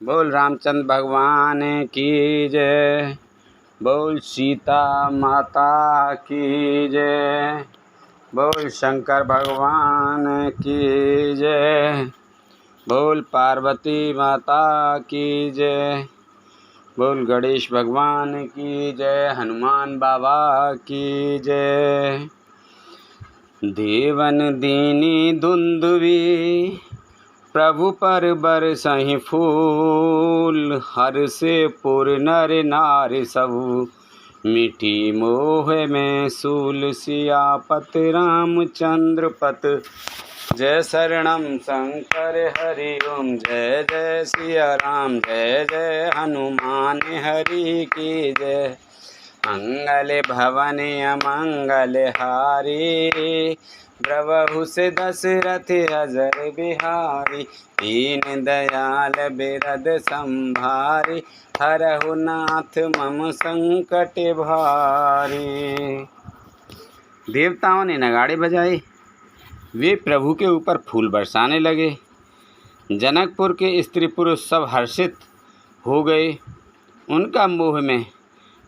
बोल रामचंद्र भगवान की जय। बोल सीता माता की जय। बोल शंकर भगवान की जय। बोल पार्वती माता की जय। बोल गणेश भगवान की जय। हनुमान बाबा की जय। देवन दीनी दुंदुभी प्रभु पर बरसहि फूल। हर से पुर नर नारी सबु मिठी मोह में सूल। सियापत रामचंद्र पत जय शरणम शंकर हरि ओम। जय जय सिया राम जय जय हनुमान हरि की जय। मंगल भवन अमंगल हारी प्रभु से दशरथ अजर बिहारी। दीन दयाल बिरद संभारी हरहु नाथ मम संकट भारी। देवताओं ने नगाड़े बजाए, वे प्रभु के ऊपर फूल बरसाने लगे। जनकपुर के स्त्री पुरुष सब हर्षित हो गए। उनका मोह में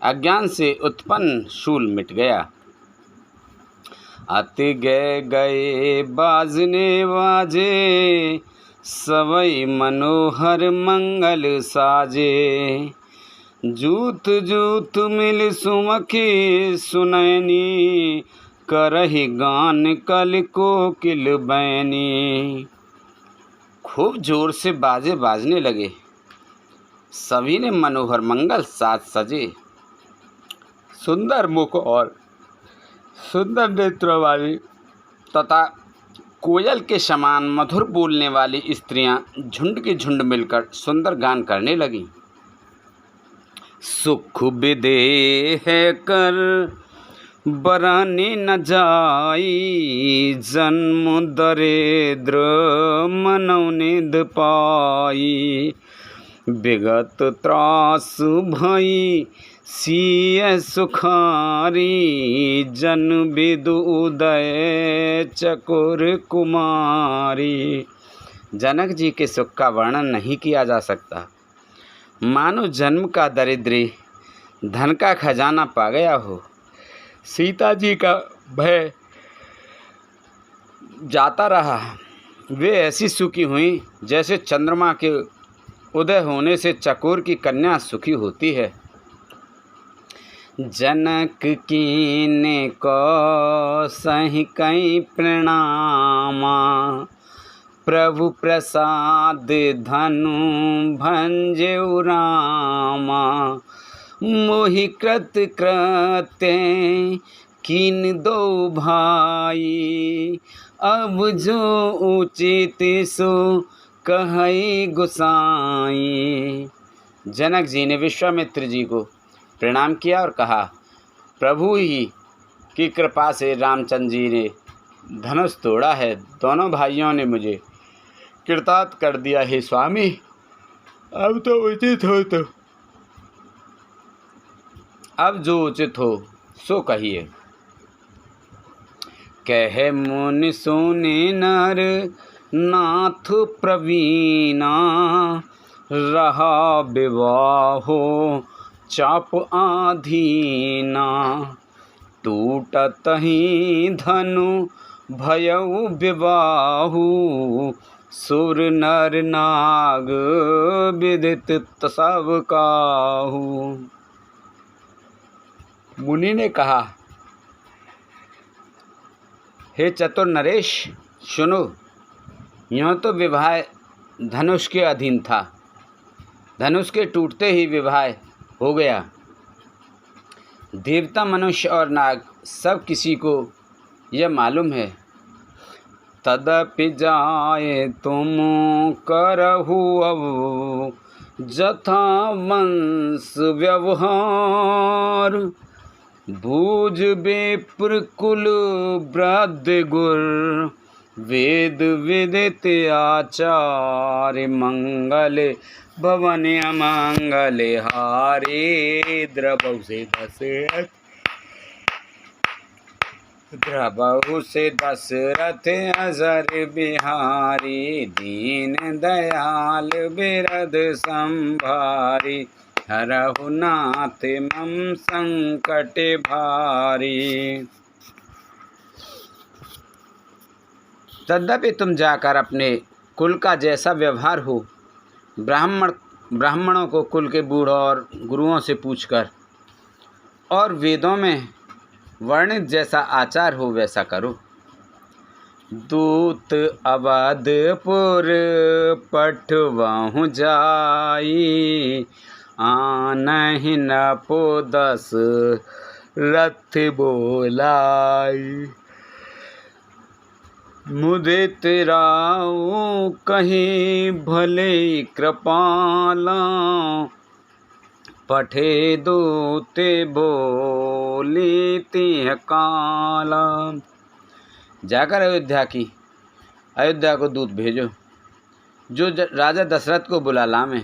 अज्ञान से उत्पन्न शूल मिट गया। अति गए बाजने बाजे सवई मनोहर मंगल साजे। जूत जूत मिल सुमखी सुनैनी करहि गान कल कोकिल बैनी। खूब जोर से बाजे बाजने लगे। सभी ने मनोहर मंगल साज सजे। सुंदर मुख और सुंदर नेत्र वाली तथा कोयल के समान मधुर बोलने वाली स्त्रियां झुंड के झुंड मिलकर सुंदर गान करने लगीं। सुख विदेह कर बरानी न जाई। जन्म दरिद्र मनौ निध पाई। विगत त्रास भई सिय सुखारी। जन विदु उदय चकोर कुमारी। जनक जी के सुख का वर्णन नहीं किया जा सकता। मानो जन्म का दरिद्री धन का खजाना पा गया हो। सीता जी का भय जाता रहा। वे ऐसी सुखी हुई जैसे चंद्रमा के उदय होने से चकोर की कन्या सुखी होती है। जनक कीने को सही कई प्रणामा। प्रभु प्रसाद धनु भंजऊ रामा। मोहि कृत कृत्य कीन दो भाई। अब जो उचित सो कहई गुसाई। जनक जी ने विश्वामित्र जी को प्रणाम किया और कहा, प्रभु ही की कृपा से रामचंद्र जी ने धनुष तोड़ा है। दोनों भाइयों ने मुझे कृतार्थ कर दिया है स्वामी। अब तो उचित हो तो अब जो उचित हो सो कहिए। कहे मुनि सोने नर नाथ प्रवीणा। रहा विवाहो चाप आधीना। टूटत ही धनु भयउ विबाहु। सुर नर नाग विदित सब काहू। मुनि ने कहा, हे चतुर नरेश सुनो। यूँ तो विवाह धनुष के अधीन था। धनुष के टूटते ही विवाह हो गया। देवता मनुष्य और नाग सब किसी को यह मालूम है। तदपि जाए तुम करहु अब जथा वंश व्यवहार। भूज बेपुर कुल वृद्ध गुर। वेद विदित आचार्य मंगल भवन अमंगल हारे। द्रवौ से दशरथ द्रबहु से दशरथ अजर बिहारी, दीन दयाल बिरद संभारी, हरहु नाथ मम संकट भारी। तद्यपि तुम जाकर अपने कुल का जैसा व्यवहार हो, ब्राह्मणों को कुल के बूढ़ों और गुरुओं से पूछकर, और वेदों में वर्णित जैसा आचार हो वैसा करो। दूत अवधपुर पठवहु जाई, आनहि नपो दशरथ बोलाई। मुदित राउ कहीं भले कृपाला, पठे दूते बोली तिह काला। जाकर अयोध्या को दूत भेजो, जो राजा दशरथ को बुला लावे।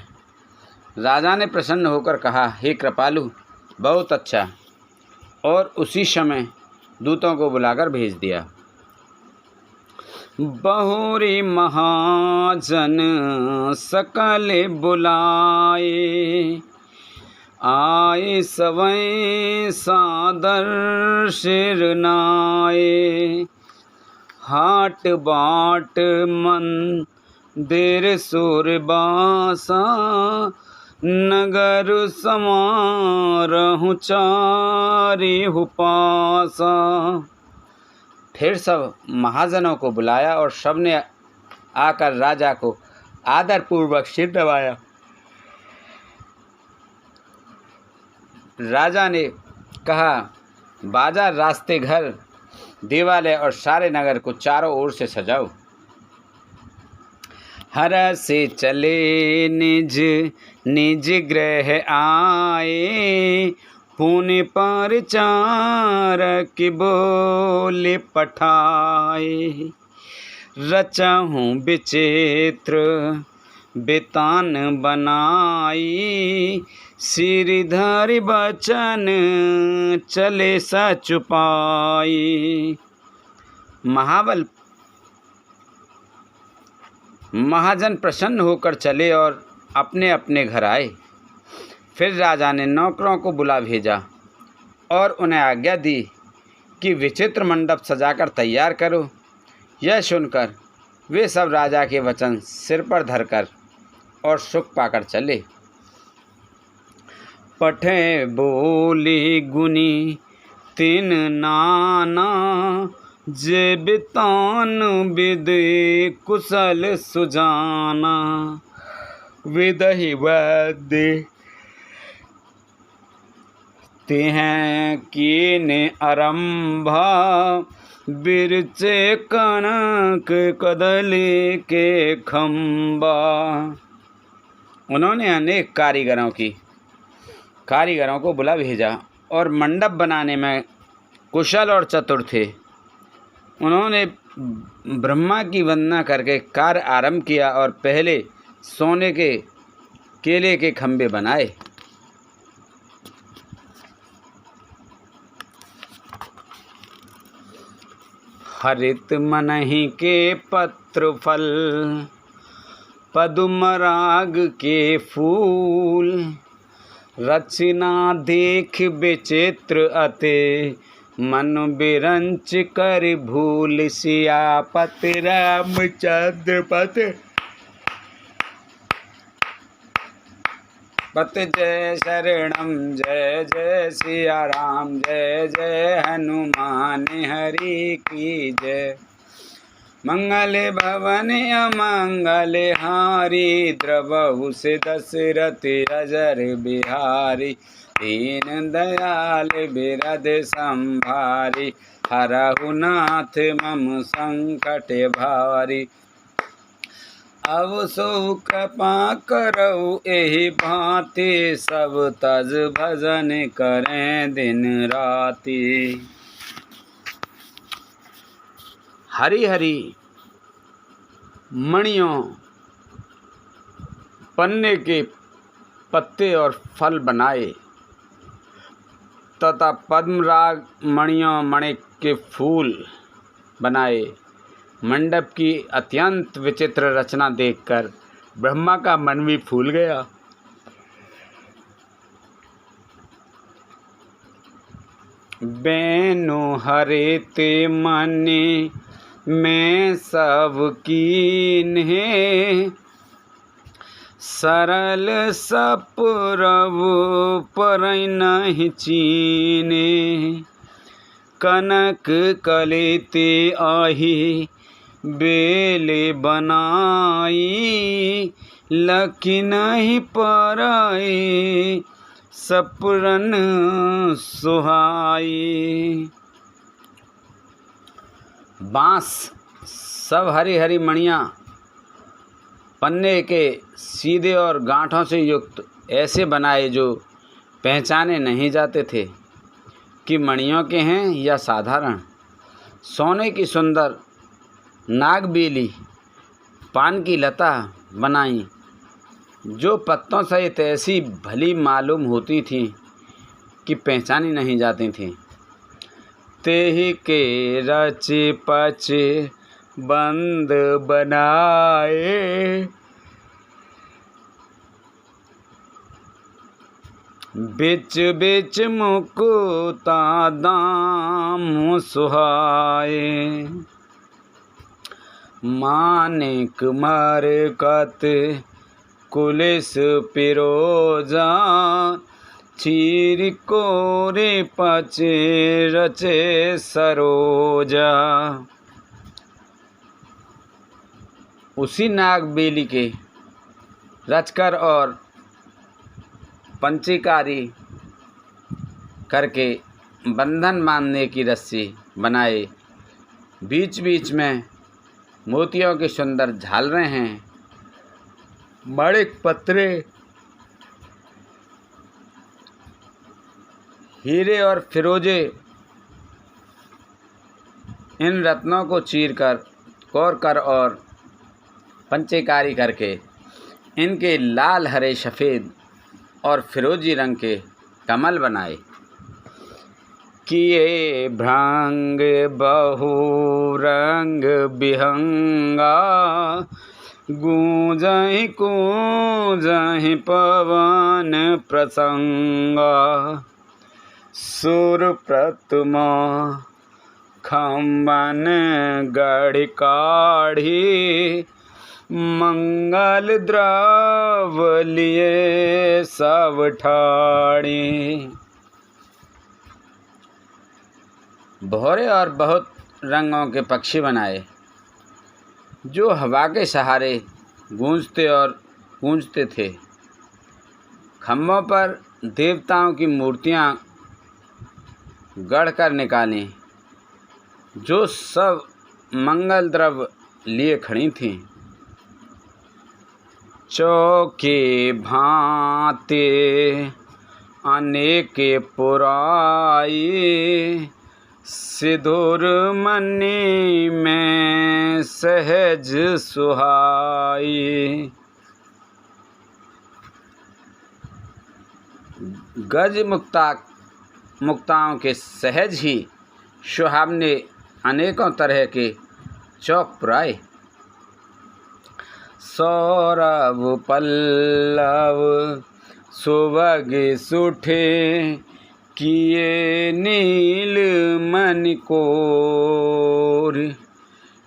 राजा ने प्रसन्न होकर कहा, हे कृपालु, बहुत अच्छा। और उसी समय दूतों को बुलाकर भेज दिया। बहुरी महाजन सकल बुलाए, आए सवै सादर सिरनाए। हाट बाट मंदिर सुरबासा, नगर समारहु चारिहु पासा। फिर सब महाजनों को बुलाया और सबने आकर राजा को आदरपूर्वक सिर नवाया। राजा ने कहा, बाजार, रास्ते, घर, देवालय और सारे नगर को चारों ओर से सजाओ। हर से चले निज निज गृह आए, पुण्य पर चार की बोले पठाए। रचहूँ विचित्र बेतान बनाई, सिरधरि बचन चले सचुपाई। महाजन प्रसन्न होकर चले और अपने अपने घर आए। फिर राजा ने नौकरों को बुला भेजा और उन्हें आज्ञा दी कि विचित्र मंडप सजाकर तैयार करो। यह सुनकर वे सब राजा के वचन सिर पर धरकर और सुख पाकर चले। पठे बोली गुनी तीन नाना, जे बितान विद कुशल सुजाना। विदहि वैद्य तिह कीन आरंभा, बिरचे कनक कदली के खंबा। उन्होंने अनेक कारीगरों को बुला भेजा और मंडप बनाने में कुशल और चतुर थे। उन्होंने ब्रह्मा की वंदना करके कार्य आरंभ किया और पहले सोने के केले के खंबे बनाए। हरित मनहि के पत्र फल, पदुमराग के फूल। रचना देख विचित्र अते, मन बिरंच कर भूल। सियापति रामचंद्र पत जय शरणम, जय जय सिया राम, जय जय हनुमान हरि की जय। मंगल भवन अमंगल हारी, द्रवहु से दशरथ अजर बिहारी। दीन दयाल बिरद संभारी, हरहु नाथ मम संकट भारी। अब सो कृपा करऊ एहि भांति, सब तज भजन करें दिन राति। हरी हरी मणियों, पन्ने के पत्ते और फल बनाए, तथा पद्मराग मणियों मणिक के फूल बनाए। मंडप की अत्यंत विचित्र रचना देखकर ब्रह्मा का मन भी फूल गया। बेनु हरे ते मने मैं सब कीन्हे, सरल सपुरबु परई नहीं चीने। कनक कलेते आही बेले बनाई, लकी नहीं पराई सपुरन सुहाई। बांस सब हरी हरी मणियाँ पन्ने के सीधे और गांठों से युक्त ऐसे बनाए जो पहचाने नहीं जाते थे कि मणियों के हैं या साधारण। सोने की सुंदर नागबेली पान की लता बनाई जो पत्तों सहित ऐसी भली मालूम होती थी कि पहचानी नहीं जाती थी। तेहि के रचे पचे बंद बनाए, बिच बिच मुकुता दाम सुहाए। मानिक मरकत कुलिस पिरोजा, चीर कोरे पचे रचे सरोजा। उसी नागबेली के रचकर और पंचीकारी करके बंधन बांधने की रस्सी बनाए। बीच बीच में मोतियों की सुंदर झालरें हैं। मणिक पत्रे हीरे और फिरोजे इन रत्नों को चीरकर कोर कर और पंचीकारी करके इनके लाल हरे सफ़ेद और फिरोजी रंग के कमल बनाए। किए भ्रंग बहु रंग बिहंगा, गूंजहि कूंजहि पवन प्रसंगा। सुर प्रतिमा खम्बन गढ़ काढ़ी, मंगल द्रवलिये सब ठाड़ी। भौरे और बहुत रंगों के पक्षी बनाए जो हवा के सहारे गूंजते और गूंजते थे। खम्भों पर देवताओं की मूर्तियां गढ़कर निकाली जो सब मंगल द्रव्य लिए खड़ी थीं। चौके भांते अनेक पुराई, सिंदूर मणि में सहज सुहाई। गज मुक्ताओं के सहज ही सुहावने अनेकों तरह के चौक पुराए। सौरभ पल्लव सुभग सुठे, किए नील मणिकोर।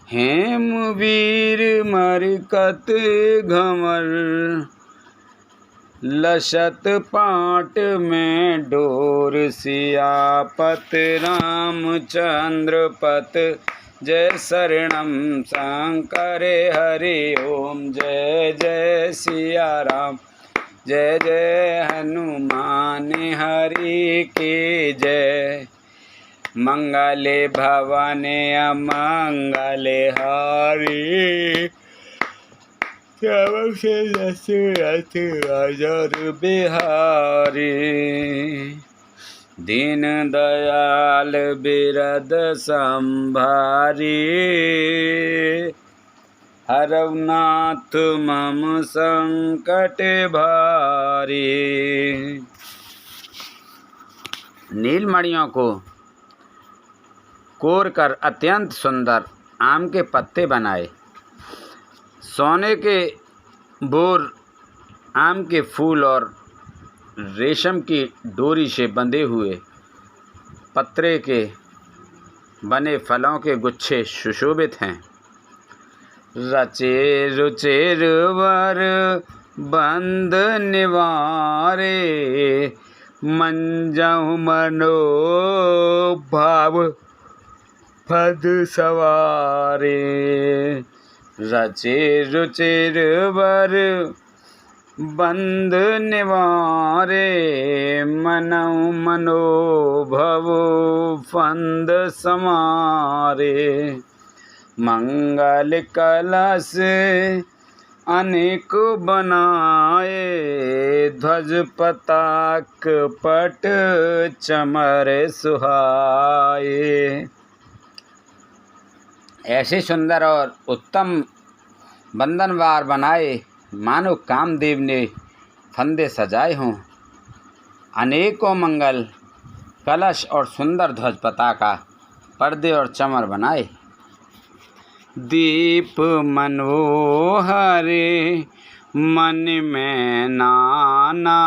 हेम वीर मरकत घमर, लसत पाट में डोर। सियापत रामचंद्र पत, जय शरणम शंकर हरि ओम। जय जय सिया राम, जय जय हनुमान हरि की जय। मंगले भवाने अमंगले हारी, श्याम से दशरथ अजर बिहारी। दीन दयाल बिरद संभारी, हरनाथ मम संकट भारी। नीलमणियों को कोर कर अत्यंत सुंदर आम के पत्ते बनाए। सोने के बोर, आम के फूल और रेशम की डोरी से बंधे हुए पत्रे के बने फलों के गुच्छे सुशोभित हैं। रचे रुचिर वर बंद निवारे, मंजहु मनो भाव पद सवारे। रचे रुचिर वर बंद निवारे, मनहु मनोभव फंद समारे। मंगल कलश अनेक बनाए, ध्वज पताक पट चमर सुहाए। ऐसे सुंदर और उत्तम बंधनवार बनाए मानो कामदेव ने फंदे सजाए हों। अनेकों मंगल कलश और सुंदर ध्वज पताका, पर्दे और चमर बनाए। दीप मनोहरे मन में नाना,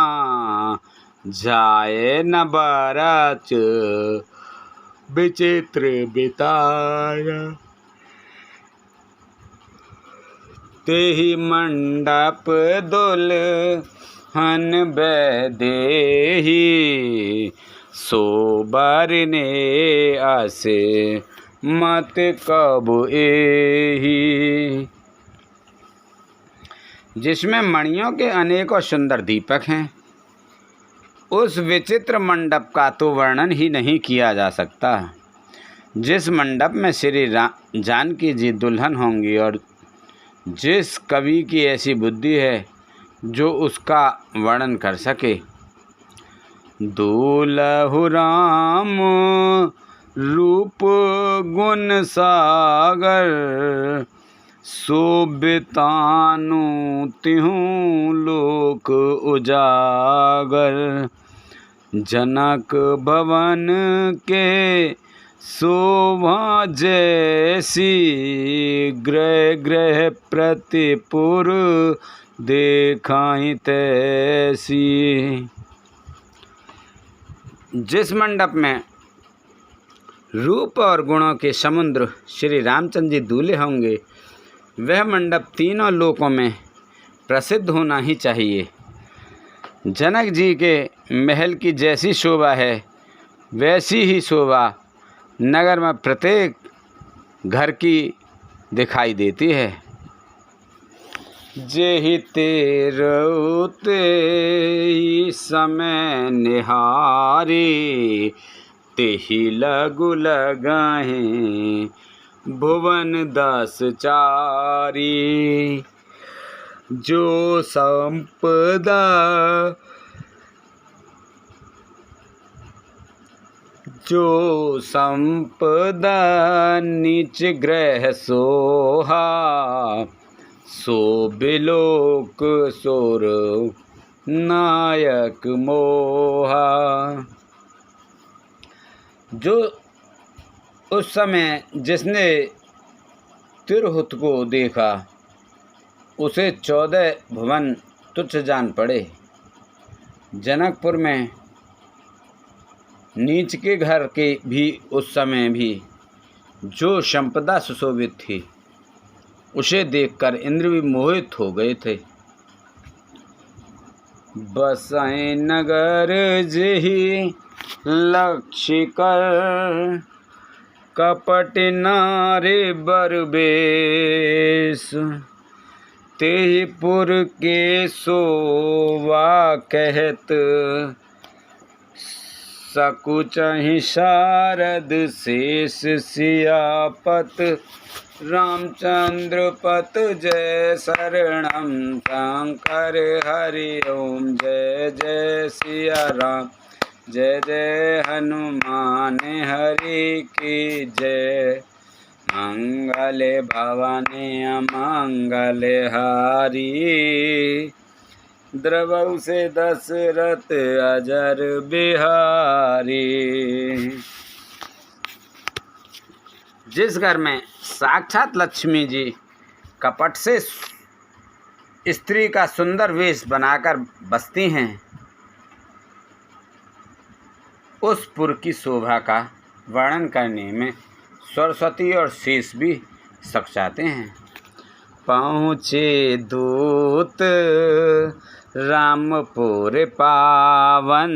जाए न बरच विचित्र बिताया। तेहि मंडप दुल्हन बैदेही, सोबर ने आसे मत कब एही। जिसमें मणियों के अनेकों सुंदर दीपक हैं, उस विचित्र मंडप का तो वर्णन ही नहीं किया जा सकता। जिस मंडप में श्री जानकी जी दुल्हन होंगी और जिस कवि की ऐसी बुद्धि है जो उसका वर्णन कर सके। दूल्हु राम रूप गुण सागर, शोभितानु तिहु लोक उजागर। जनक भवन के शोभा जैसी, ग्रह ग्रह प्रतिपुर देखाई तैसी। जिस मंडप में रूप और गुणों के समुद्र श्री रामचंद्र जी दूल्हे होंगे, वह मंडप तीनों लोकों में प्रसिद्ध होना ही चाहिए। जनक जी के महल की जैसी शोभा है, वैसी ही शोभा नगर में प्रत्येक घर की दिखाई देती है। जेहि तेरउ तेहि समय निहारी, तेहि लगु लगाहें भुवन 10 चारी। जो संपदा नीच ग्रह सोहा, सो बिलोक सोर नायक मोहा। जो उस समय जिसने तिरहुत को देखा, उसे 14 भुवन तुच्छ जान पड़े। जनकपुर में नीच के घर के भी उस समय भी जो संपदा सुशोभित थी, उसे देखकर इंद्र भी मोहित हो गए थे। बसाए नगर जेहि लक्ष्य कर, कपट नारे बरबेश। तेहि पुर के शोभा कहत, सकुचहि शारद शेष सियापत। रामचंद्र पत जय शरणम शंकर हरि ओम। जय जय सिया राम, जय जय हनुमान हरि की जय। मंगल भवन अमंगल हारी, द्रवहु से दशरथ अजर बिहारी। जिस घर में साक्षात लक्ष्मी जी कपट से स्त्री का सुंदर वेश बनाकर बसती हैं, उस पुर की शोभा का वर्णन करने में सरस्वती और शेष भी सकचाते हैं। पहुँचे दूत रामपुर पावन,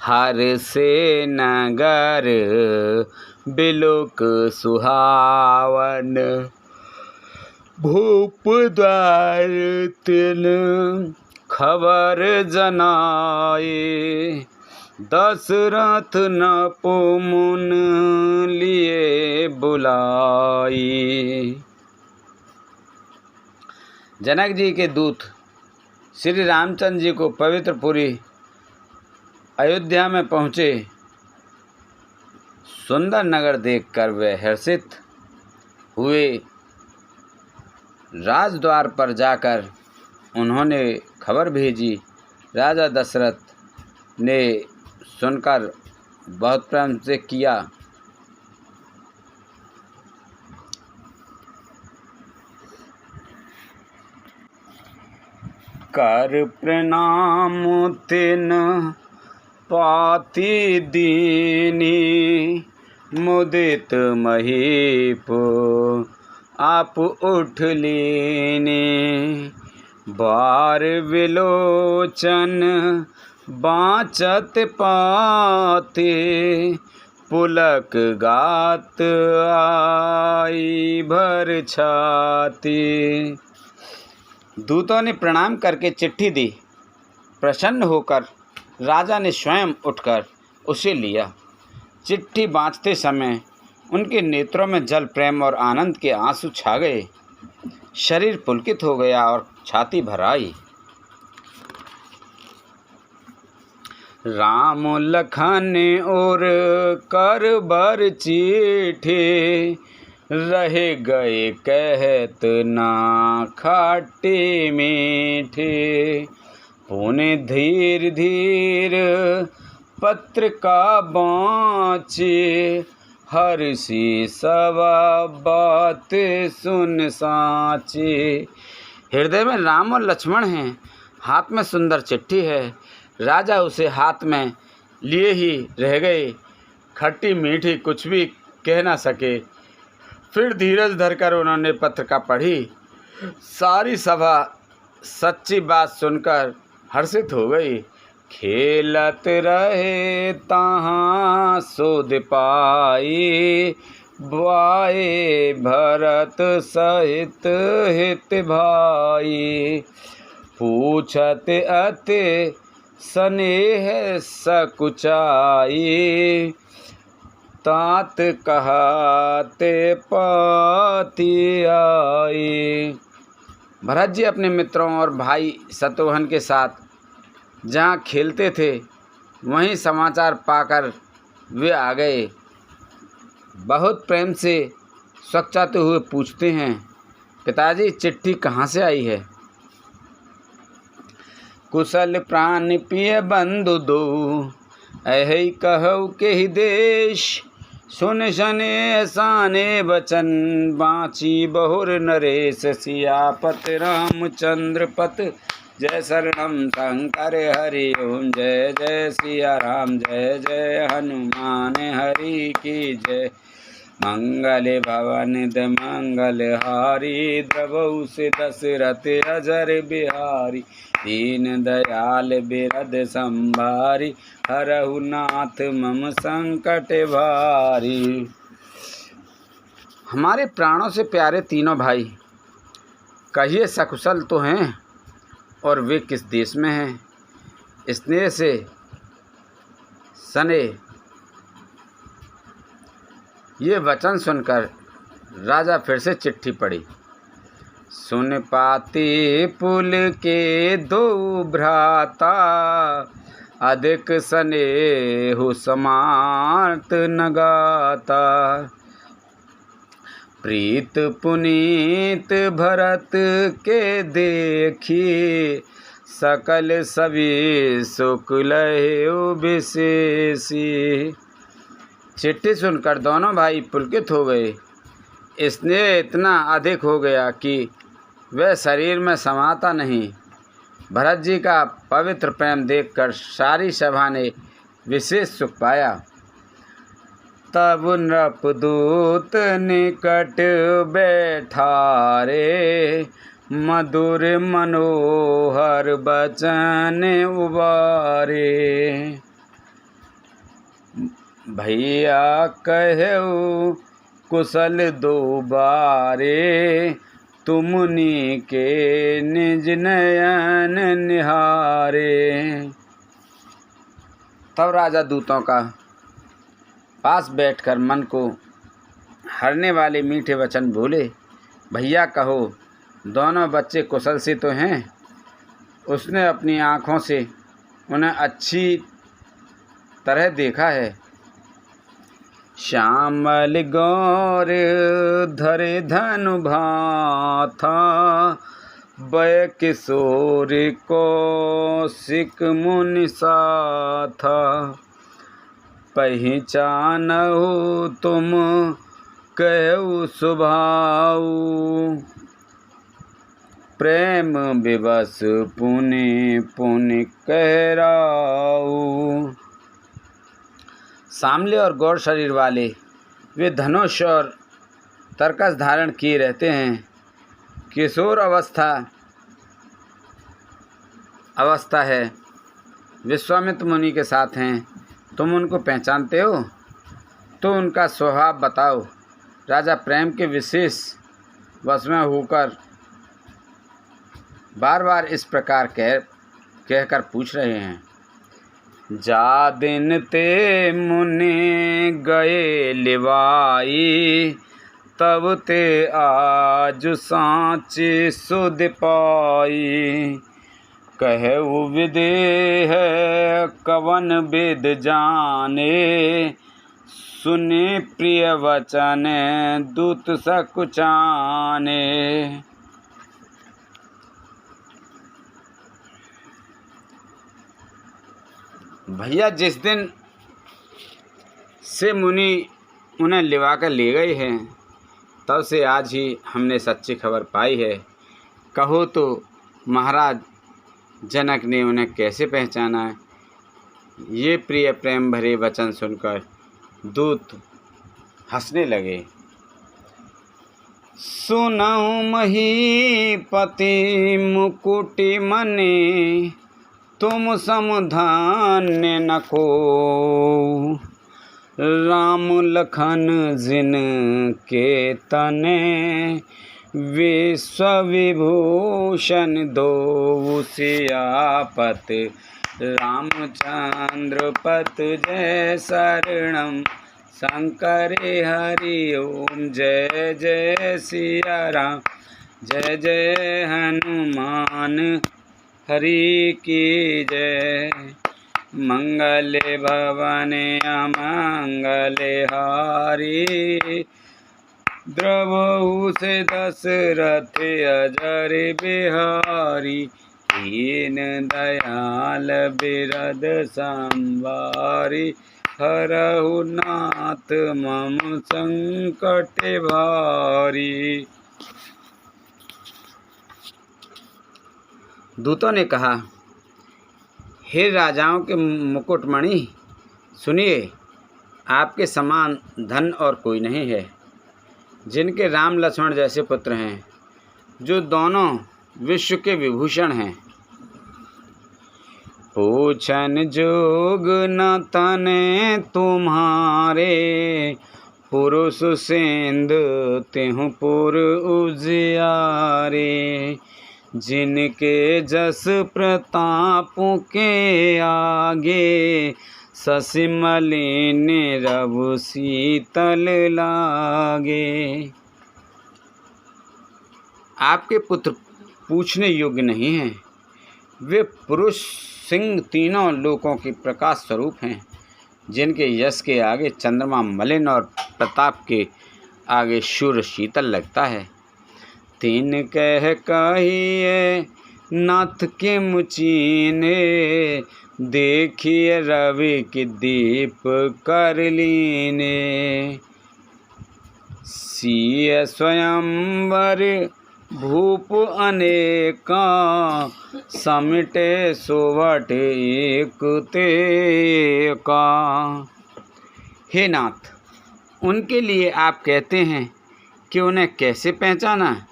हर से नगर बिलोक सुहावन। भूप द्वार तिन खबर जनाए, दशरथ नपुमुन लिए बुलाई। जनक जी के दूत श्री रामचंद्र जी को पवित्रपुरी अयोध्या में पहुँचे। सुंदर नगर देखकर वे हर्षित हुए। राजद्वार पर जाकर उन्होंने खबर भेजी। राजा दशरथ ने सुनकर बहुत प्रेम से किया। कर प्रणाम तिन पाति दीनी, मुदित महीप आप उठ लीनी। बार विलोचन बाँचत पाते, पुलक गात आई भर छाती। दूतों ने प्रणाम करके चिट्ठी दी। प्रसन्न होकर राजा ने स्वयं उठकर उसे लिया। चिट्ठी बाँचते समय उनके नेत्रों में जल प्रेम और आनंद के आंसू छा गए। शरीर पुलकित हो गया और छाती भर आई। राम लखन और कर बर चिट्ठी, रहे गए कहत ना खाटे मीठे। पुण्य धीर धीर पत्र का बाँचे, हर्षि सवा बात सुन साचे। हृदय में राम और लक्ष्मण हैं, हाथ में सुंदर चिट्ठी है। राजा उसे हाथ में लिए ही रह गए। खट्टी मीठी कुछ भी कह ना सके। फिर धीरज धरकर उन्होंने पत्र का पढ़ी। सारी सभा सच्ची बात सुनकर हर्षित हो गई। खेलत रहे तहाँ सोध पाई, बाए भरत सहित हित भाई। पूछत अति स्नेह सकुचाई, तात कहते पाती आई। भरत जी अपने मित्रों और भाई शत्रुघ्न के साथ जहाँ खेलते थे, वहीं समाचार पाकर वे आ गए। बहुत प्रेम से सकचाते हुए पूछते हैं, पिताजी चिट्ठी कहाँ से आई है? कुशल प्राण प्रिय बंधु दो, ऐहि कहु के ही देश। सुन सने साने बचन, बाँची बहुर नरेश। सियापत रामचंद्र पत, जय शरणम शंकर हरि ओम। जय जय सिया राम, जय जय हनुमान हरि की जय। मंगल भवन मंगल हारी, द्रवहु से दशरथ अजर बिहारी। दीन दयाल बिरद संभारी, हरहु नाथ मम संकट भारी। हमारे प्राणों से प्यारे तीनों भाई, कहिए सकुशल तो हैं, और वे किस देश में हैं? स्नेह से सने ये वचन सुनकर राजा फिर से चिट्ठी पढ़ी। सुन पाती पुल के दो भ्राता, अधिक स्नेहु समार्त न गाता। प्रीत पुनीत भरत के देखी, सकल सभी शुक्ल विशेषी। चिट्ठी सुनकर दोनों भाई पुलकित हो गए। स्नेह इतना अधिक हो गया कि वह शरीर में समाता नहीं। भरत जी का पवित्र प्रेम देखकर सारी सभा ने विशेष सुख पाया। तब नृपदूत निकट बैठारे, मधुर मनोहर बचन उबारे। भैया कहऊ कुशल दो बारे, तुमनी के निज नयन निहारे। तब राजा दूतों का पास बैठकर मन को हरने वाले मीठे वचन बोले। भैया कहो, दोनों बच्चे कुशल से तो हैं? उसने अपनी आँखों से उन्हें अच्छी तरह देखा है। श्यामल गौर धरे धनु भाथा, बय किशोर कौशिक मुनि साथा। पहचानहु तुम कहु सुभाऊ, प्रेम विवश पुनि पुनि कहराऊ। सामले और गौर शरीर वाले वे धनुष और तरकस धारण किए रहते हैं। किशोर अवस्था है, विश्वामित्र मुनि के साथ हैं। तुम उनको पहचानते हो तो उनका स्वभाव बताओ। राजा प्रेम के विशेष वश में होकर बार बार इस प्रकार कहकर पूछ रहे हैं। जा दिन ते मुनि गए लिवाई, तब ते आज सांची सुध पाई। कहु विदेह कवन वेद जाने, सुने प्रिय वचन दूत सकुचाने। भैया जिस दिन से मुनि उन्हें लिवा कर ले गए हैं, तब से आज ही हमने सच्ची खबर पाई है। कहो तो महाराज जनक ने उन्हें कैसे पहचाना? ये प्रिय प्रेम भरे वचन सुनकर दूत हंसने लगे। सुनहु महीपति मुकुटि मने, तुम समधान्य न को। राम लखन जिन के तने, विश्व विभूषण दो सियापत। रामचंद्र पत जय शरणम, शंकर हरि ओम जय जय सिया राम। जय जय हनुमान हरि की जय। मंगले भवने अमंगले हारी, द्रवहु से दशरथ अजर बिहारी। दीन दयाल बिरद संवारी, हरहु नाथ मम संकट भारी। दूतों ने कहा, हे राजाओं के मुकुटमणि, सुनिए, आपके समान धन और कोई नहीं है, जिनके राम लक्ष्मण जैसे पुत्र हैं, जो दोनों विश्व के विभूषण हैं। पूछन जोग न तने तुम्हारे, पुरुष सेंध तेहु पुर उजियारे। जिनके जस प्रताप के आगे, शशि मलिन रवु शीतल लागे। आपके पुत्र पूछने योग्य नहीं हैं। वे पुरुष सिंह तीनों लोकों के प्रकाश स्वरूप हैं, जिनके यश के आगे चंद्रमा मलिन और प्रताप के आगे सूर्य शीतल लगता है। तीन कह कहिए नाथ के मुचीने, देखिए रवि की दीप कर लीने। सिय स्वयंवर भूप अनेका, समिटे सोवट एक ते का। हे नाथ, उनके लिए आप कहते हैं कि उन्हें कैसे पहचाना?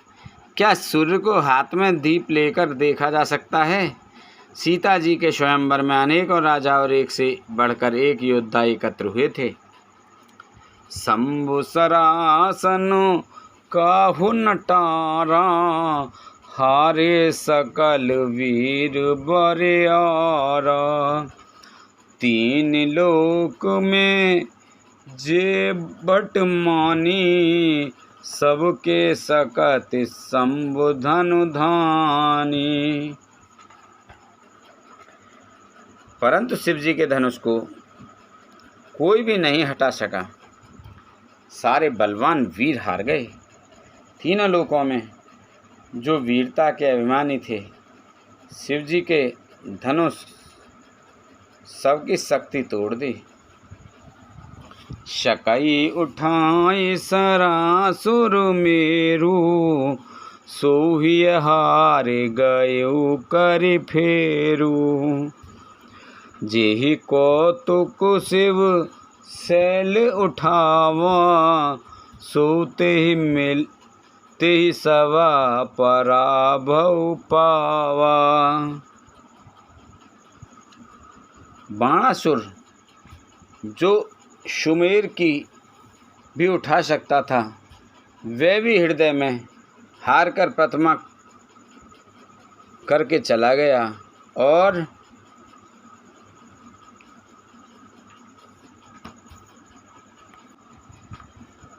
क्या सूर्य को हाथ में दीप लेकर देखा जा सकता है? सीता जी के स्वयंवर में अनेकों राजा और एक से बढ़कर एक योद्धा एकत्र हुए थे। शंभु सरासन काहु नटारा, हारे सकल वीर बरियारा। तीन लोक में जे बट मानी, सबके सकत शंभु धनु धानी। परंतु शिव जी के धनुष को कोई भी नहीं हटा सका। सारे बलवान वीर हार गए। तीनों लोकों में जो वीरता के अभिमानी थे, शिव जी के धनुष सबकी शक्ति तोड़ दी। शकई उठाई सरासुर मेरु, सोहि हार गयो कर फेरू। जेहि कौतुक शिव शैल उठावा, सोते ही मिल तेहि सवा पराभव पावा। बाणासुर जो सुमेर की भी उठा सकता था, वह भी हृदय में हार कर प्रतिमा करके चला गया।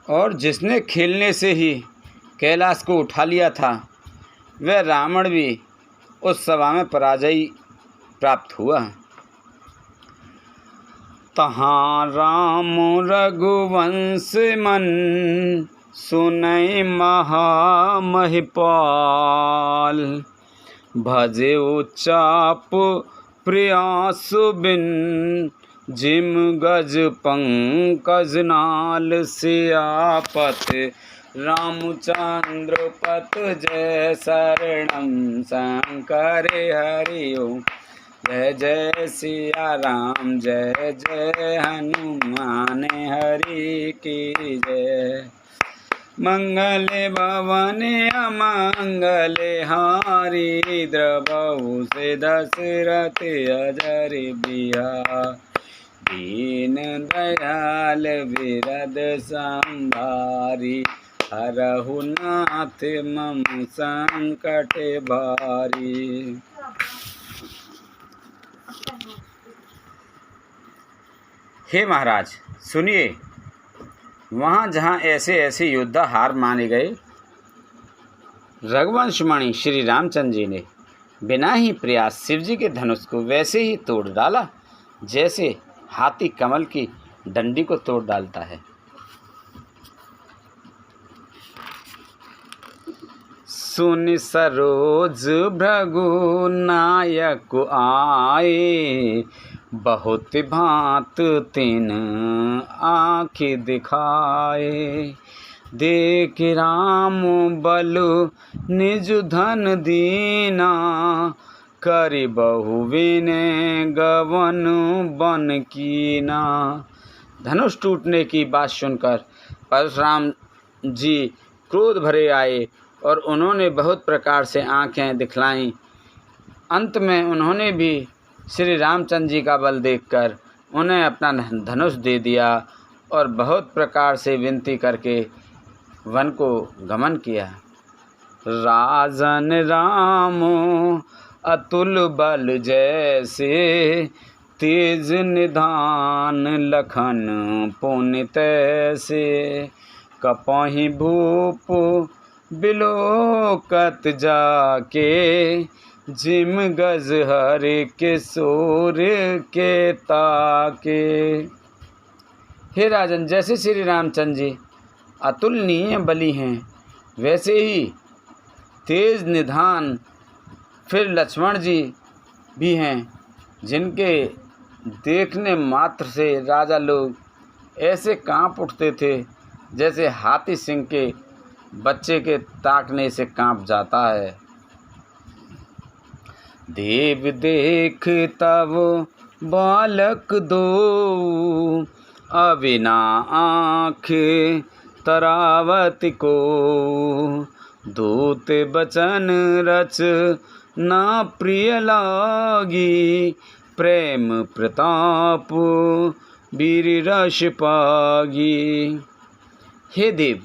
और जिसने खेलने से ही कैलाश को उठा लिया था, वह रावण भी उस सभा में पराजय प्राप्त हुआ। तहाँ राम रघुवंश मन, सुनई महामहिपाल। भजे चाप प्रयासु बिन, जिम गज पंकज नाल। सियापत रामचंद्र पत जय, शरणम शंकर हरि ओम। जय जय सिया राम, जय जय हनुमान हरि की जय। मंगल भवन अमंगल हारी, द्रवहु से दशरथ अजर बिहारी। दीन दयाल विरद संभारी, हरहु नाथ मम संकट भारी। हे महाराज सुनिए, वहाँ जहाँ ऐसे ऐसे योद्धा हार माने गए, रघुवंशमणि श्री रामचंद्र जी ने बिना ही प्रयास शिव जी के धनुष को वैसे ही तोड़ डाला जैसे हाथी कमल की डंडी को तोड़ डालता है। सुन सरोज भृगु नायक आए, बहुत भांत तिन आँखि दिखाए। देख राम बल निज धन दीना, करि बहु विनय गवन बन कीना। धनुष टूटने की बात सुनकर परशुराम जी क्रोध भरे आए और उन्होंने बहुत प्रकार से आँखें दिखलाईं। अंत में उन्होंने भी श्री रामचंद्र जी का बल देखकर उन्हें अपना धनुष दे दिया और बहुत प्रकार से विनती करके वन को गमन किया। राजन राम अतुल बल जैसे, तेज निधान लखन पुनि तैसे। कपहि भूप बिलोकत जाके, जिम गज हरि किशोर के ताके। हे राजन, जैसे श्री रामचंद्र जी अतुलनीय बली हैं, वैसे ही तेज निधान फिर लक्ष्मण जी भी हैं जिनके देखने मात्र से राजा लोग ऐसे कांप उठते थे जैसे हाथी सिंह के बच्चे के ताकने से कांप जाता है। देव देख तब बालक दो, अविना आँख तरावत को, दूत बचन रच ना प्रिय लागी, प्रेम प्रताप वीर रस पागी। हे देव,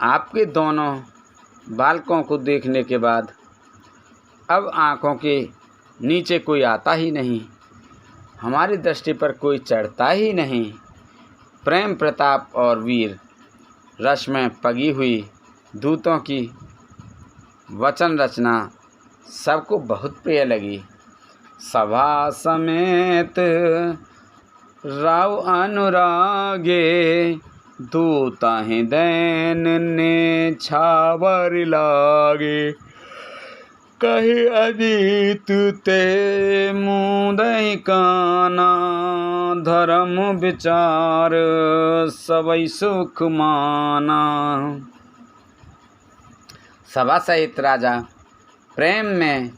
आपके दोनों बालकों को देखने के बाद अब आँखों के नीचे कोई आता ही नहीं, हमारी दृष्टि पर कोई चढ़ता ही नहीं। प्रेम प्रताप और वीर रस में पगी हुई दूतों की वचन रचना सबको बहुत प्रिय लगी। सभा समेत राव अनुरागे, दूताहि दैन ने छावर लागे, कही अजीत ते मुदई काना, धर्म विचार सबई सुख माना। सभा सहित राजा प्रेम में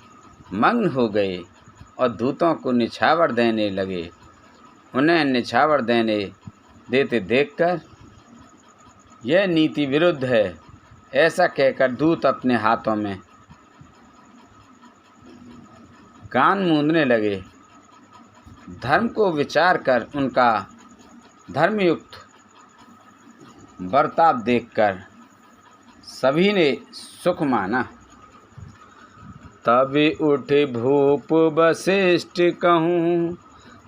मग्न हो गए और दूतों को निछावर देने लगे। उन्हें निछावर देते देखकर यह नीति विरुद्ध है ऐसा कहकर दूत अपने हाथों में कान मूंदने लगे। धर्म को विचार कर उनका धर्मयुक्त बर्ताव देखकर सभी ने सुख माना। तब उठे भूप वशिष्ठ कहूँ,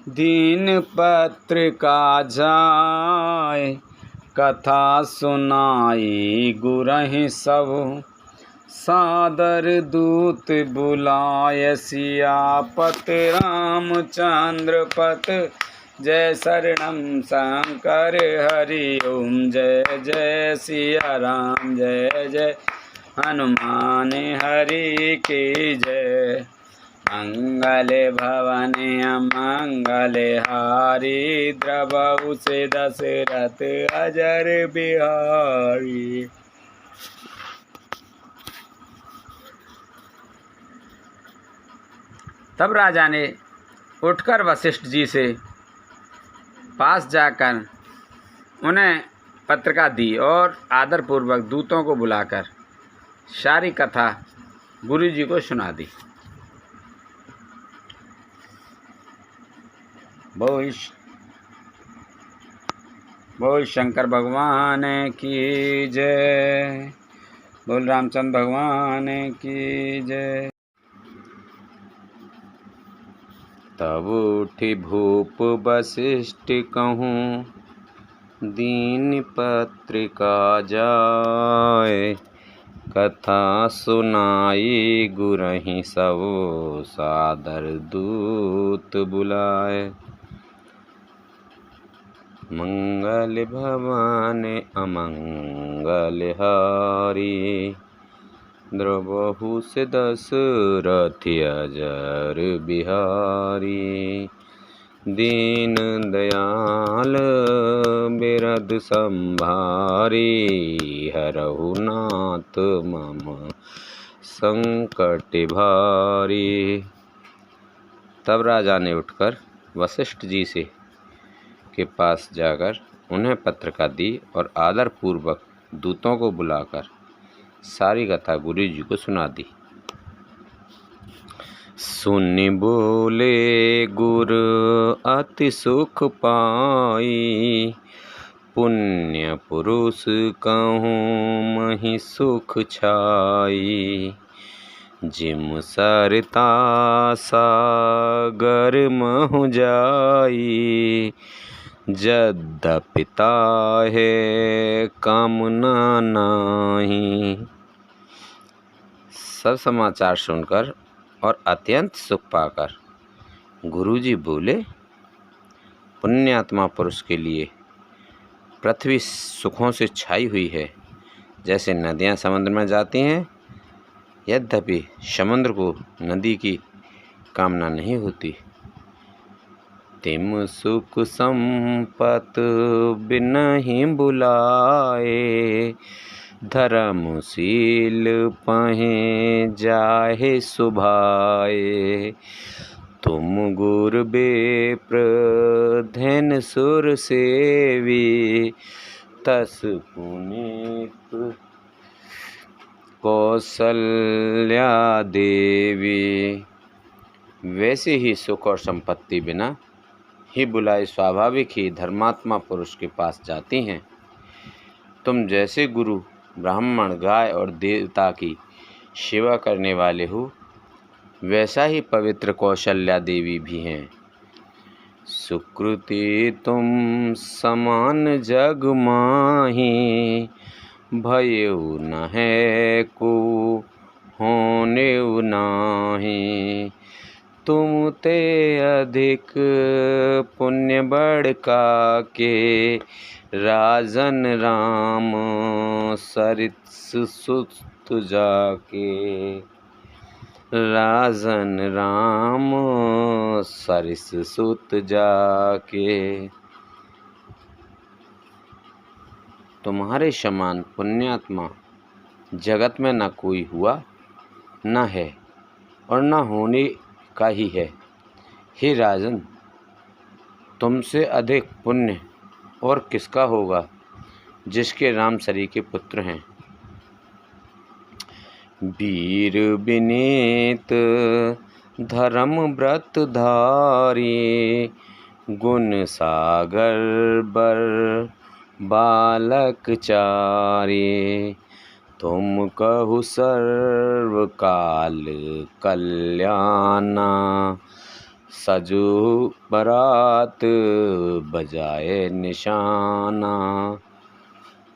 दीन पत्र का जाय, कथा सुनाई गुरहि सब, सादर दूत बुलाय, सियापत रामचंद्र पत, जय शरणम शंकर हरि ओम, जय जय सिया राम, जय जय हनुमान हरि की जय। मंगल भवन अमंगल हारी, द्रवहु से दशरथ अजर बिहारी। तब राजा ने उठकर वशिष्ठ जी से पास जाकर उन्हें पत्रिका दी और आदरपूर्वक दूतों को बुलाकर सारी कथा गुरु जी को सुना दी। बोल शंकर भगवान की जय, बोल रामचंद्र भगवान की जय। तब उठि भूप वशिष्ठ कहूँ, दीन पत्रिका जाय, कथा सुनाई गुरहि सब, सादर दूत बुलाए। मंगल भवन अमंगल हारी, द्रवहु से दशरथ अजर बिहारी। दीन दयाल बिरद संभारी, हरहु नाथ मम संकट भारी। तब राजा ने उठकर वशिष्ठ जी से के पास जाकर उन्हें पत्रिका दी और आदरपूर्वक दूतों को बुलाकर सारी कथा गुरु जी को सुना दी। सुनि बोले गुर अति सुख पाई, पुण्य पुरुष कहूँ महि सुख छाई। जिम सरता सागर महु जाई, यद्यपि ताहे कामना नाही। सब समाचार सुनकर और अत्यंत सुख पाकर गुरुजी बोले, पुण्यात्मा पुरुष के लिए पृथ्वी सुखों से छाई हुई है। जैसे नदियाँ समुद्र में जाती हैं यद्यपि समुद्र को नदी की कामना नहीं होती। तिम सुख संपत बिनहि बुलाए, धर्मशील पहे जाहे सुभाए। तुम गुर बेप्र धैन सुर सेवी, तस पुनीत कौसल्या देवी। वैसे ही सुख और संपत्ति बिना ही बुलाए स्वाभाविक ही धर्मात्मा पुरुष के पास जाती हैं। तुम जैसे गुरु, ब्राह्मण, गाय और देवता की सेवा करने वाले हो, वैसा ही पवित्र कौशल्या देवी भी हैं। सुकृति तुम समान जग माही, भयउ न है को होनेउ नाही। तुम ते अधिक पुण्य बढ़ का के, राजन राम सरिस सुत जाके। राजन राम सरिस सुत जाके। तुम्हारे समान पुण्यात्मा जगत में न कोई हुआ, न है और न होने का ही है। हे राजन, तुमसे अधिक पुण्य और किसका होगा, जिसके राम सरी के पुत्र हैं। वीर विनीत धर्म व्रत धारी, गुण सागर बर बालक चारी। तुम कहु सर्व काल कल्याणा, सजु बरात बजाए निशाना।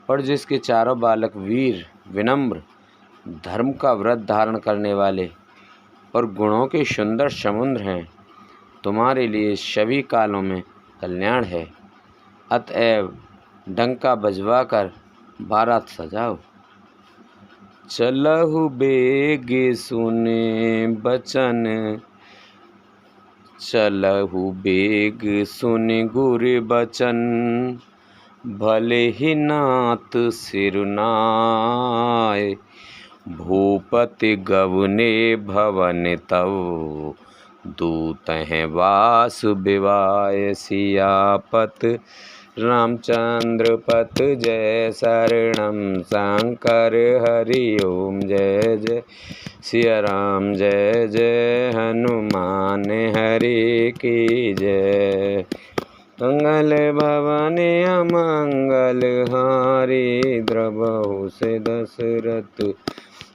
और जिसके चारों बालक वीर, विनम्र, धर्म का व्रत धारण करने वाले और गुणों के सुंदर समुद्र हैं, तुम्हारे लिए सभी कालों में कल्याण है। अतएव डंका बजवा कर बारात सजाओ। चलहु बेग सुने बचन, चलहु बेग सुन गुर बचन। भले ही नाथ सिरुनाय, भूपति गवने भवन तव। दूत हैं वास विवाय, सियापत रामचंद्र पथ जय शरणम शंकर हरि ओम। जय जय सिया राम, जय जय हनुमान हरि की जय। मंगल भवन अमंगल हारी, द्रवहु से दशरथ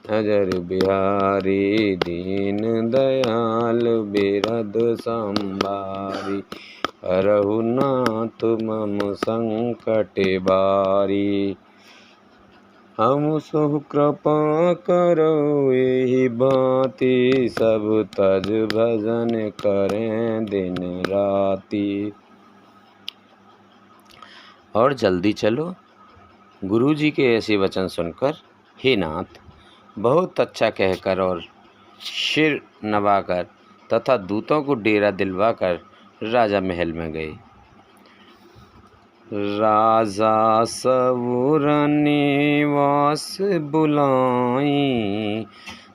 अजर बिहारी। दीन दयाल बिरद संभारी, हरहु नाथ मम संकट बारी। हम सु कृपा करो एहि भांति, सब तज भजन करें दिन राति। और जल्दी चलो। गुरुजी के ऐसे वचन सुनकर हे नाथ बहुत अच्छा कहकर और सिर नवाकर तथा दूतों को डेरा दिलवाकर राजा महल में गए। राजा सवुर निवास बुलाई,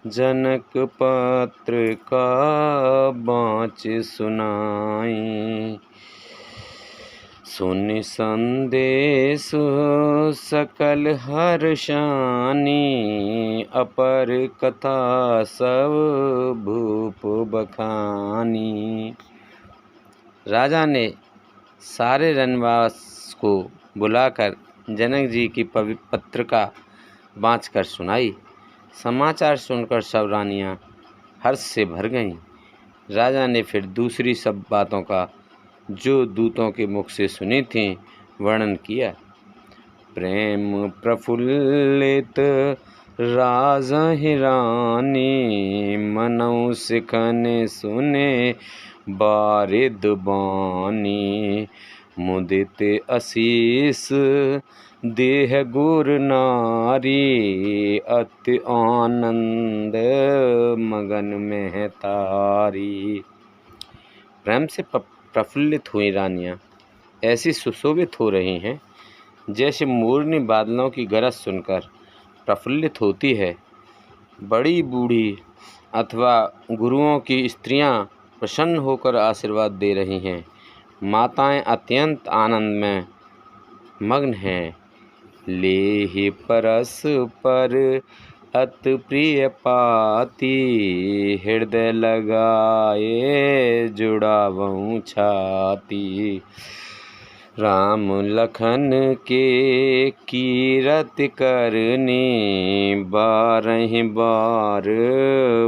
जनक पत्र का बाँच सुनाई। सुनि संदेश सकल हर्षानी, अपर कथा सब भूप बखानी। राजा ने सारे रनवास को बुलाकर जनक जी की पत्र का बाँच कर सुनाई। समाचार सुनकर सब रानियां हर्ष से भर गईं। राजा ने फिर दूसरी सब बातों का जो दूतों के मुख से सुनी थीं वर्णन किया। प्रेम प्रफुल्लित राजहि रानी, मनौ सिखन सुने बारिद बानी। मुदित असीस देह गुर नारी, अति आनंद मगन में तारी। प्रेम से प्रफुल्लित हुई रानियाँ ऐसी सुशोभित हो रही हैं जैसे मोरनी बादलों की गरज सुनकर प्रफुल्लित होती है। बड़ी बूढ़ी अथवा गुरुओं की स्त्रियां प्रसन्न होकर आशीर्वाद दे रही हैं। माताएं अत्यंत आनंद में मग्न हैं। लेहि परस पर अति प्रिय पाती, हृदय लगाए जुड़ावऊं छाती। राम लखन के कीरत करनी, बारहि बार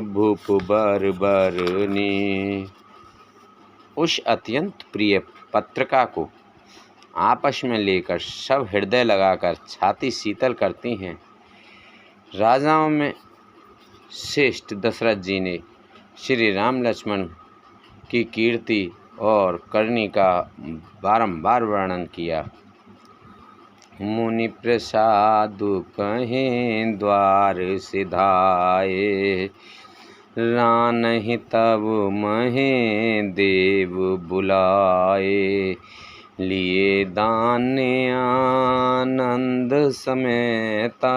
भूप बर बरनी। उस अत्यंत प्रिय पत्रिका को आपस में लेकर सब हृदय लगाकर छाती शीतल करती हैं। राजाओं में श्रेष्ठ दशरथ जी ने श्री राम लक्ष्मण की कीर्ति और करनी का बारंबार वर्णन किया। मुनि प्रसाद कहें द्वार सिधाए, रानहि तब महें देव बुलाए। लिए दान आनंद समेता,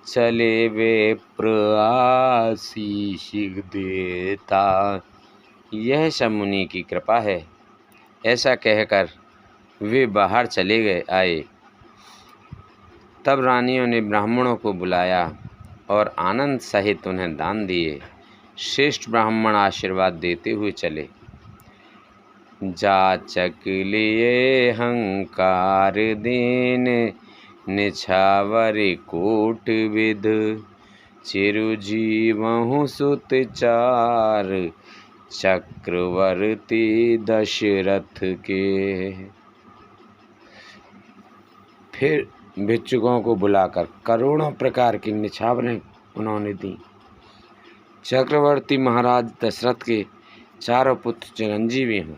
चले विप्र आशीष देता। यह सब मुनि की कृपा है। ऐसा कहकर वे बाहर चले आए। तब रानियों ने ब्राह्मणों को बुलाया और आनंद सहित उन्हें दान दिए। श्रेष्ठ ब्राह्मण आशीर्वाद देते हुए चले। जाचक लिए हंकार दीन, निछावर कोट विद। चिरजीवहु सुत चार, चक्रवर्ती दशरथ के। फिर भिक्षुकों को बुलाकर करोड़ों प्रकार की निछावरें उन्होंने दी। चक्रवर्ती महाराज दशरथ के चारों पुत्र चिरंजीवी हों।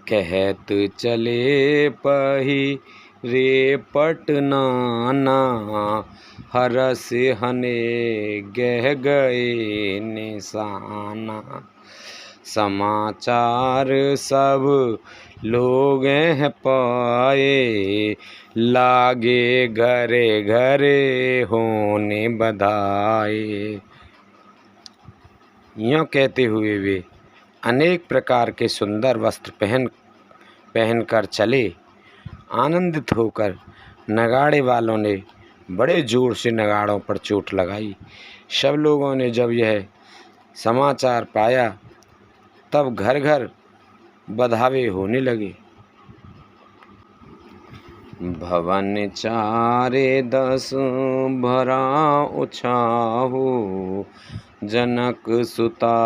कहत चले पही रे पटनाना, हरस हने गह गए निशाना। समाचार सब लोग पाए, लागे घरे घरे होने बधाए। यूँ कहते हुए वे अनेक प्रकार के सुंदर वस्त्र पहनकर चले। आनंदित होकर नगाड़े वालों ने बड़े जोर से नगाड़ों पर चोट लगाई। सब लोगों ने जब यह समाचार पाया तब घर घर बधावे होने लगे। भवन चारे 10 भरा उछाहु, जनक सुता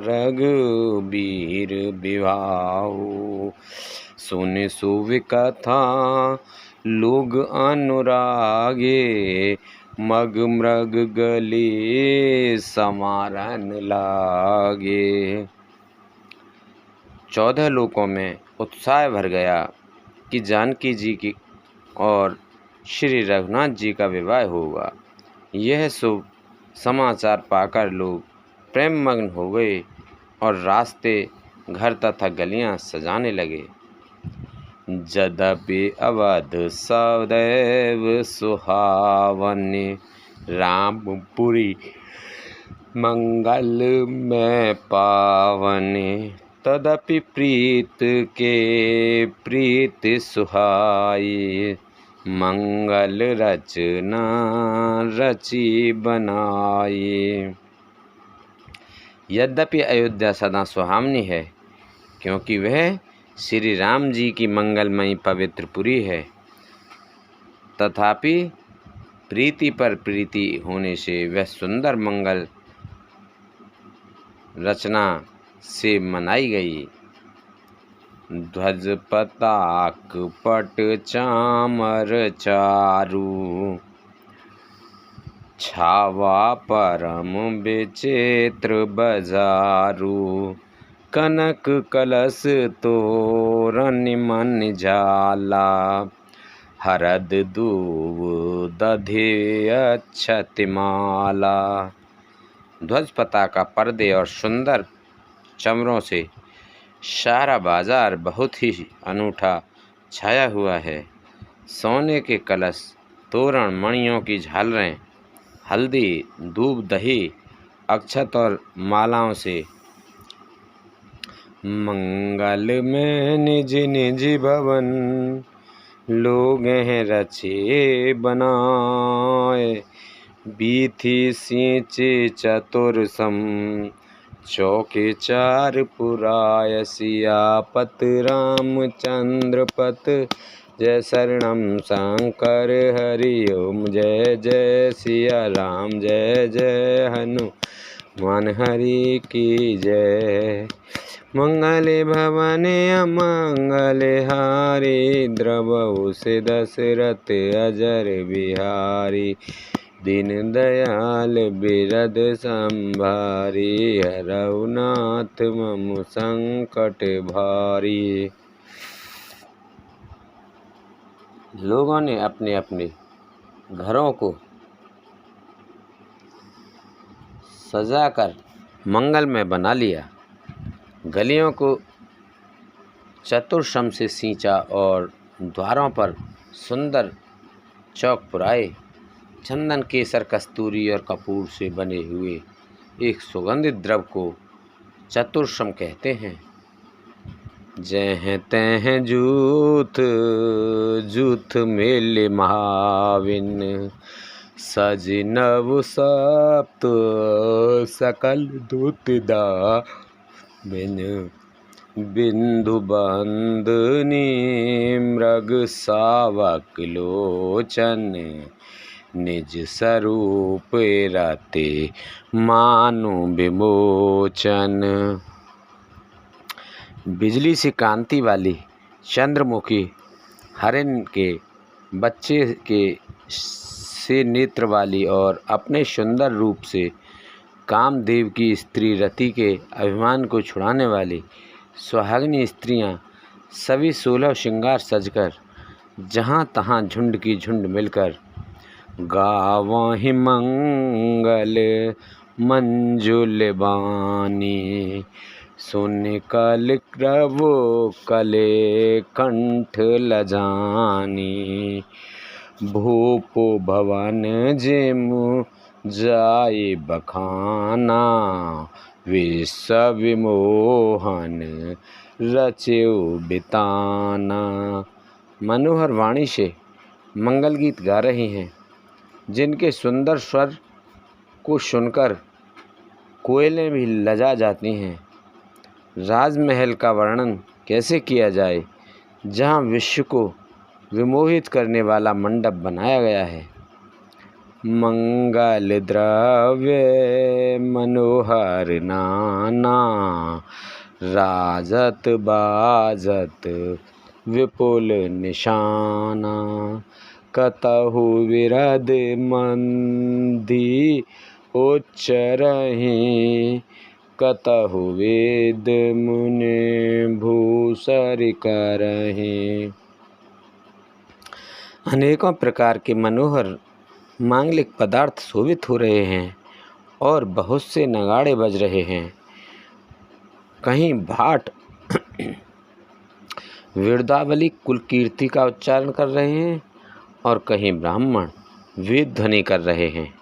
रघुबीर विवाहु। सुनि सुविकथा लोग अनुरागे, मग मृग गले समारन लागे। 14 लोकों में उत्साह भर गया कि जानकी जी की और श्री रघुनाथ जी का विवाह होगा। यह शुभ समाचार पाकर लोग प्रेम मग्न हो गए और रास्ते, घर तथा गलियां सजाने लगे। यद्यपि अवध सदैव सुहावनी, रामपुरी मंगल में पावनी। तदपि प्रीत के प्रीत सुहाई, मंगल रचना रची बनाई। यद्यपि अयोध्या सदा सुहावनी है, क्योंकि वह श्री राम जी की मंगलमयी पवित्र पुरी है, तथापि प्रीति पर प्रीति होने से वह सुंदर मंगल रचना से मनाई गई। ध्वज पताक पट चामर चारु, छावा परम विचित्र बजारू। कनक कलश तोरण मन जाला, हरद दूब दधि अक्षत माला। ध्वज पताका पर्दे और सुंदर चमरों से सारा बाजार बहुत ही अनूठा छाया हुआ है। सोने के कलश, तोरण, मणियों की झालरें, हल्दी, दूब, दही, अक्षत और मालाओं से मंगल में निज निज भवन, लोग हैं रचे बनाए। बीथी सींचे चतुरसम, चौके चार पुराय। सियापत रामचंद्र पत, जय शरणम शंकर हरि ओम। जय जय सिया राम, जय जय हनुमान हरि की जय। मंगल भवन अमंगल हारी, द्रवहु से दशरथ अजर बिहारी। दीन दयाल बिरद संभारी, हरहु नाथ मम संकट भारी। लोगों ने अपने अपने घरों को सजाकर मंगलमय बना लिया, गलियों को चतुर्सम से सींचा और द्वारों पर सुंदर चौक पुराए। चंदन, केसर, कस्तूरी और कपूर से बने हुए एक सुगंधित द्रव्य को चतुर्सम कहते हैं। जह तह जूथ जूथ मेल महाविन, सज नव सप्त सकल दूत दाविन। बिंदु बंदनी मृग सावक लोचन, निज स्वरूप रते मानु विमोचन। बिजली सी कांति वाली चंद्रमुखी हरिण के बच्चे के से नेत्र वाली और अपने सुंदर रूप से कामदेव की स्त्री रति के अभिमान को छुड़ाने वाली सुहागिनी स्त्रियां सभी 16 श्रृंगार सजकर जहाँ तहाँ झुंड की झुंड मिलकर गावहीं मंगल मंजुल बानी। सुन कल क्रवो कले कंठ लजानी, भूपो भवन जेमु जाए बखाना। विश्व विमोहन रचेउ बिताना। मनोहर वाणी से मंगल गीत गा रहे हैं, जिनके सुंदर स्वर को सुनकर कोयलें भी लजा जाती हैं। राजमहल का वर्णन कैसे किया जाए, जहाँ विश्व को विमोहित करने वाला मंडप बनाया गया है। मंगल द्रव्य मनोहर नाना, राजत बाजत विपुल निशाना। कतहु विरद मंदी उच्चरहि, कतहु वेद मुनि भूसर करहि। अनेकों प्रकार के मनोहर मांगलिक पदार्थ शोभित हो रहे हैं और बहुत से नगाड़े बज रहे हैं। कहीं भाट वीरदावली कुल कीर्ति का उच्चारण कर रहे हैं और कहीं ब्राह्मण वेद ध्वनि कर रहे हैं।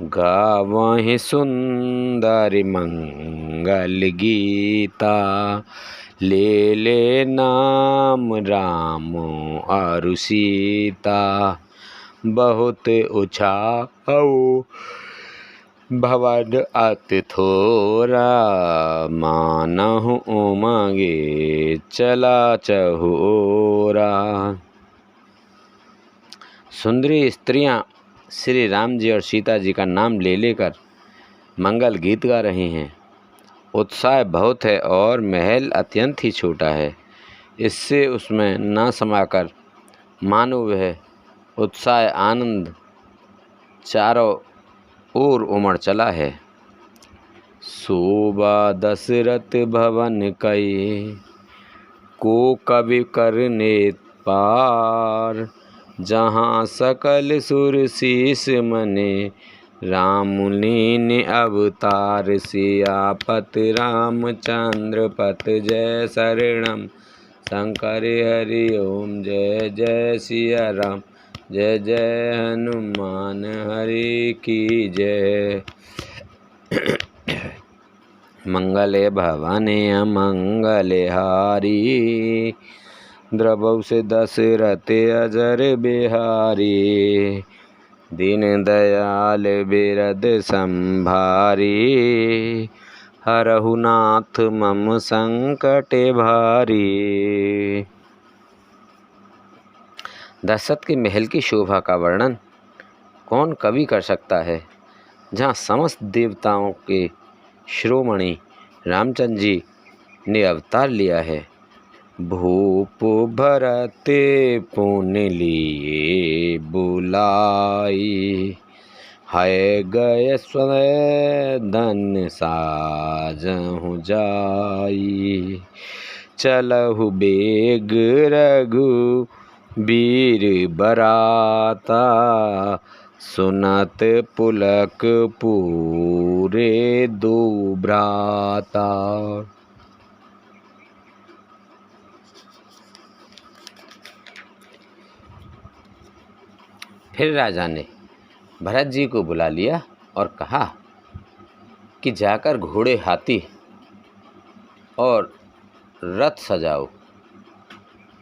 गावहीं सुंदर मंगल गीता, ले ले नाम राम और सीता। बहुत उछाऊ भवन अति थोरा, मानहु उमंगे चला चहुरा। सुंदरी स्त्रियां श्री राम जी और सीता जी का नाम ले लेकर मंगल गीत गा रही हैं। उत्साह बहुत है और महल अत्यंत ही छोटा है, इससे उसमें ना समाकर मानो वह उत्साह आनंद चारों ओर उमड़ चला है। शोभा दशरथ भवन कई, को कवि करने पार। जहाँ सकल सुर शीस मने, राम लीन अवतार। सियापत रामचंद्र पत जय शरणम, शंकर हरि ओम जय जय सिया राम, जय जय हनुमान हरि की जय। मंगले भवने अमंगले हारी, द्रवौ से दशरथ अजर बिहारी। दीन दयाल बिरद संभारी, हरहु नाथ मम संकट भारी। दशरथ के महल की शोभा का वर्णन कौन कवि कर सकता है, जहाँ समस्त देवताओं के शिरोमणि रामचंद्र जी ने अवतार लिया है। भूप भरत पुन लिए बुलाई, है गए स्वय धन साजहु जाई। चलहु बेग रघु वीर बराता, सुनत पुलक पूरे दो भ्राता। फिर राजा ने भरत जी को बुला लिया और कहा कि जाकर घोड़े हाथी और रथ सजाओ,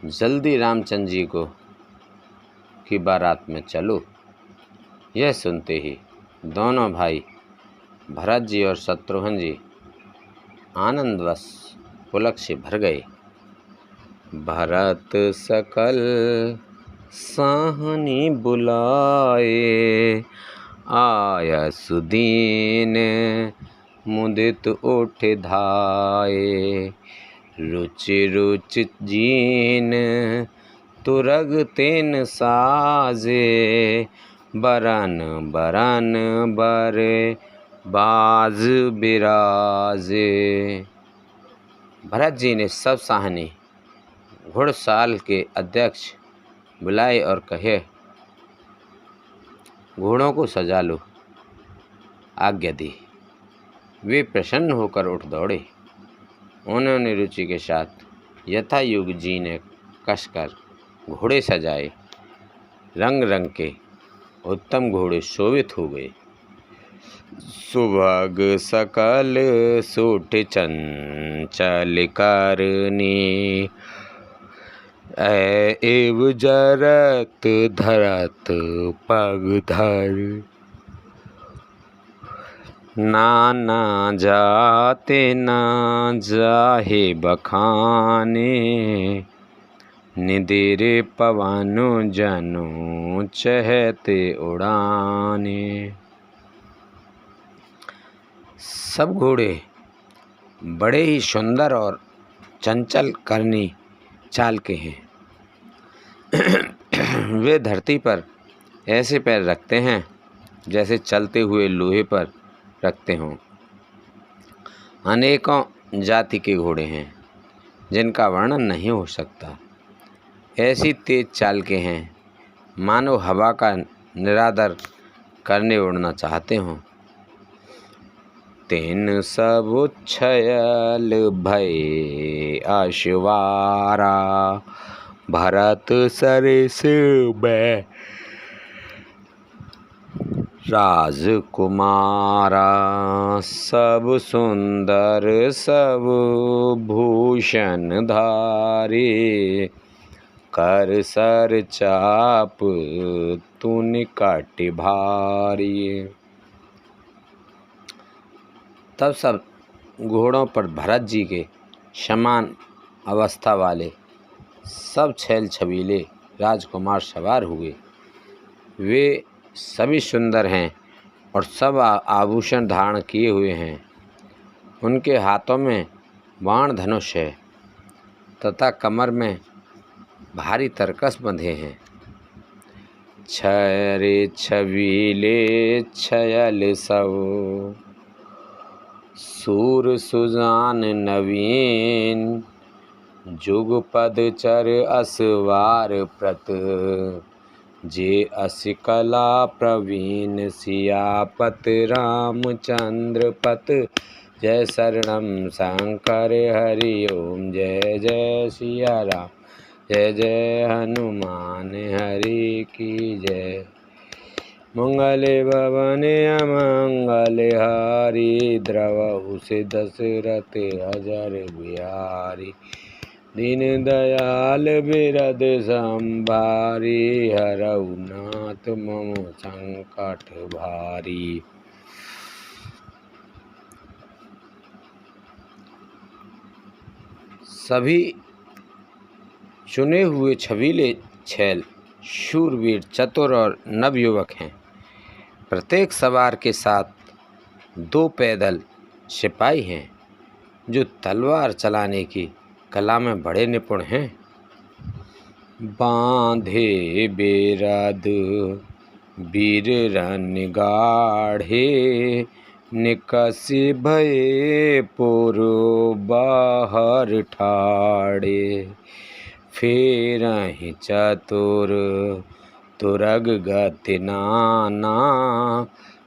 जल्दी रामचंद्र जी को की बारात में चलो। यह सुनते ही दोनों भाई भरत जी और शत्रुघ्न जी आनंदवश पुलक से भर गए। भरत सकल साहनी बुलाए, आया सुदीन मुदित उठ धाये। रुचि रुचि जीन तुरग तेन साजे, बरन बरन बर बाज बिराजे। भरत जी ने सब साहनी घुड़साल के अध्यक्ष बुलाए और कहे, घोड़ों को सजा लो। आज्ञा दी। वे प्रसन्न होकर उठ दौड़े। उन्होंने रुचि के साथ यथायुग जी ने कसकर घोड़े सजाए। रंग रंग के उत्तम घोड़े शोभित हो गए। सुभग सकल सूठ चंचल करनी, एव जरत धरत पग धर। नाना जाते ना जाहे बखाने, निदिरे पवनु जनु चहते उड़ाने। सब घोड़े बड़े ही सुंदर और चंचल करनी चाल के हैं। वे धरती पर ऐसे पैर रखते हैं जैसे चलते हुए लोहे पर रखते हों। अनेकों जाति के घोड़े हैं जिनका वर्णन नहीं हो सकता। ऐसी तेज चाल के हैं मानो हवा का निरादर करने उड़ना चाहते हों। तेन सब छयल भय अश्वारा, भरत सरिस में राजकुमारा। सब सुंदर सब भूषण धारी, कर सर चाप तून काट भारी। तब सब घोड़ों पर भरत जी के समान अवस्था वाले सब छैल छबीले राजकुमार सवार हुए। वे सभी सुंदर हैं और सब आभूषण धारण किए हुए हैं। उनके हाथों में बाण धनुष है तथा कमर में भारी तरकस बंधे हैं। छरे छबीले छयल सब, सूर सुजान नवीन, जुगपद चर असवार प्रत, जे अस कला प्रवीण, सियापत रामचंद्र पत। जय शरणम शंकर हरि ओम, जय जय सिया राम, जय जय हनुमान हरि की जय। मंगले भवने अमंगल हारी, द्रवहु से दशरथ अजर बिहारी। दीन दयाल बिरद संभारी, हरऊ नाथ मम संकट भारी। सभी चुने हुए छबीले छैल शूरवीर, चतुर और नवयुवक हैं। प्रत्येक सवार के साथ 2 पैदल सिपाही हैं, जो तलवार चलाने की कला में बड़े निपुण हैं। बांधे बेरद वीर रन गाढ़े, निकसि भये पुरु बाहर ठाड़े। फेरहि चतुर तुरग गति नाना,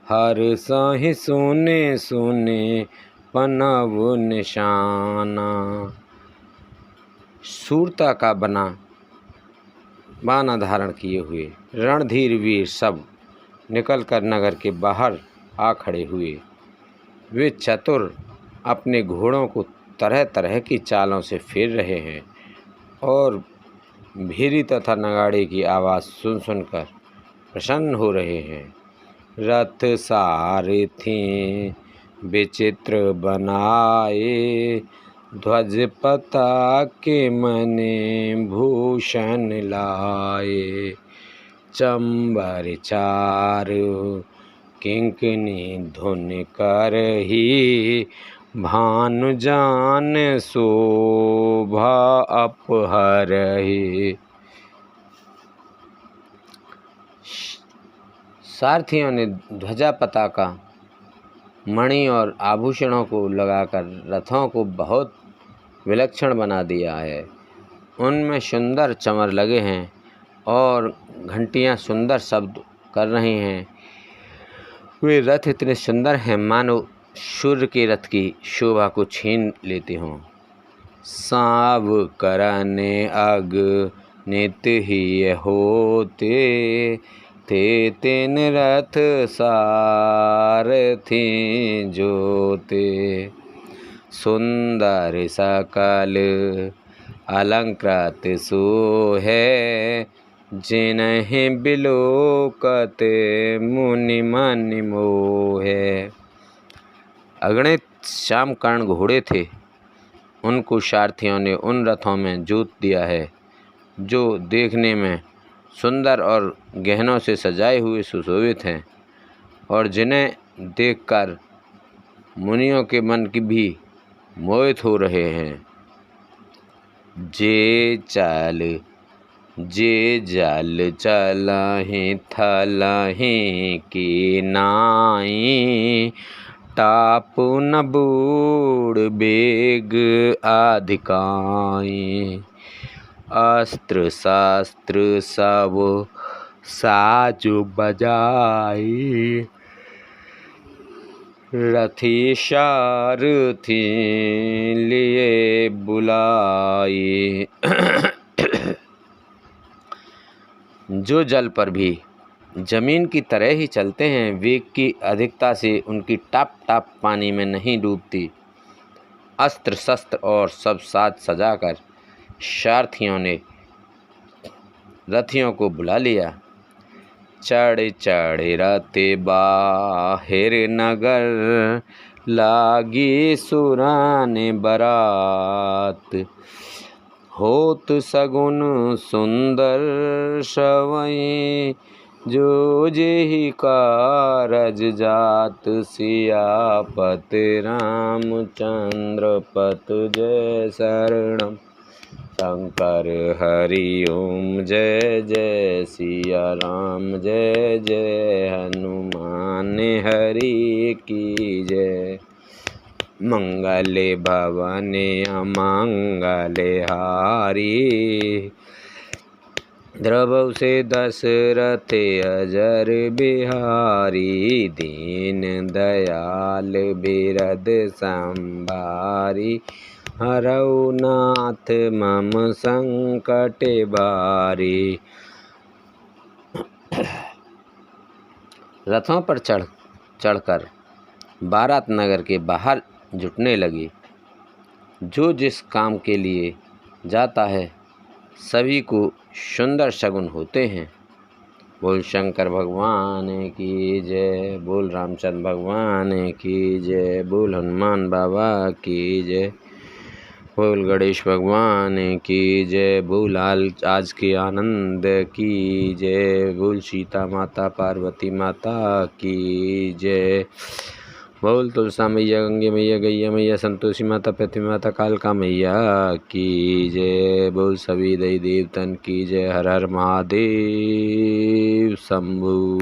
हर्षहि सुने सुने पनवु निशाना। शूरता का बाना धारण किए हुए रणधीर वीर सब निकलकर नगर के बाहर आ खड़े हुए। वे चतुर अपने घोड़ों को तरह तरह की चालों से फेर रहे हैं और भीरी तथा नगाड़े की आवाज़ सुन सुनकर प्रसन्न हो रहे हैं। रथ सारथी विचित्र बनाए, ध्वज पताके मने भूषण लाए। चंबर चारु किंकिनी धुन करही, भानु जान शोभा अपहरही। सारथियों ने ध्वजा पताका मणि और आभूषणों को लगाकर रथों को बहुत विलक्षण बना दिया है। उनमें सुंदर चमर लगे हैं और घंटियां सुंदर शब्द कर रही हैं। वे रथ इतने सुंदर हैं मानो सूर्य के रथ की शोभा को छीन लेते हों। साव करने अग नित ही होते, ते तेन रथ सारथी जोते। सुंदर सकल अलंकृत सोहे, जिन्हि बिलोकत मुनि मन मोहे। अगणित श्यामकर्ण घोड़े थे, उनको सारथियों ने उन रथों में जोत दिया है जो देखने में सुंदर और गहनों से सजाए हुए सुशोभित हैं और जिन्हें देखकर मुनियों के मन की भी मोहित हो रहे हैं। जे जल चलहि थलहि की नाई, टापु न बूढ़ बेग अधिकाई। अस्त्र शस्त्र सब साजु बजाई, रथी सारथी लिए बुलाई। जो जल पर भी जमीन की तरह ही चलते हैं, वेग की अधिकता से उनकी टाप टाप पानी में नहीं डूबती। अस्त्र शस्त्र और सब साज सजाकर सारथियों ने रथियों को बुला लिया। चढ़ चढ़ रथ बाहिर नगर, लागी सुराने बरात। होत सगुन सुंदर सवई, जो जेहि कारज जात। सियापत रामचंद्र पत, जय शरणम शंकर हरि ओम। जय जय सिया राम, जय जय हनुमान हरि की जय। मंगले भवने अमंगले हारी। द्रवौ से दशरथ अजर बिहारी, दीन दयाल बिरद संभारी। हरौ नाथ मम संकट बारी। रथों पर चढ़कर बारात नगर के बाहर जुटने लगे। जो जिस काम के लिए जाता है सभी को सुंदर शगुन होते हैं। बोल शंकर भगवान की जय, बोल रामचंद्र भगवान की जय, बोल हनुमान बाबा की जय, बोल गणेश भगवान की जय, बोल आज के आनंद की जय, बोल सीता माता पार्वती माता की जय, बोल तुलसा मैया, गंगे मैया, गैया मैया, संतोषी माता, पृथ्वी माता, कालका मैया की जय, बोल सभी देवी देवतन की जय। हर हर महादेव शंभू।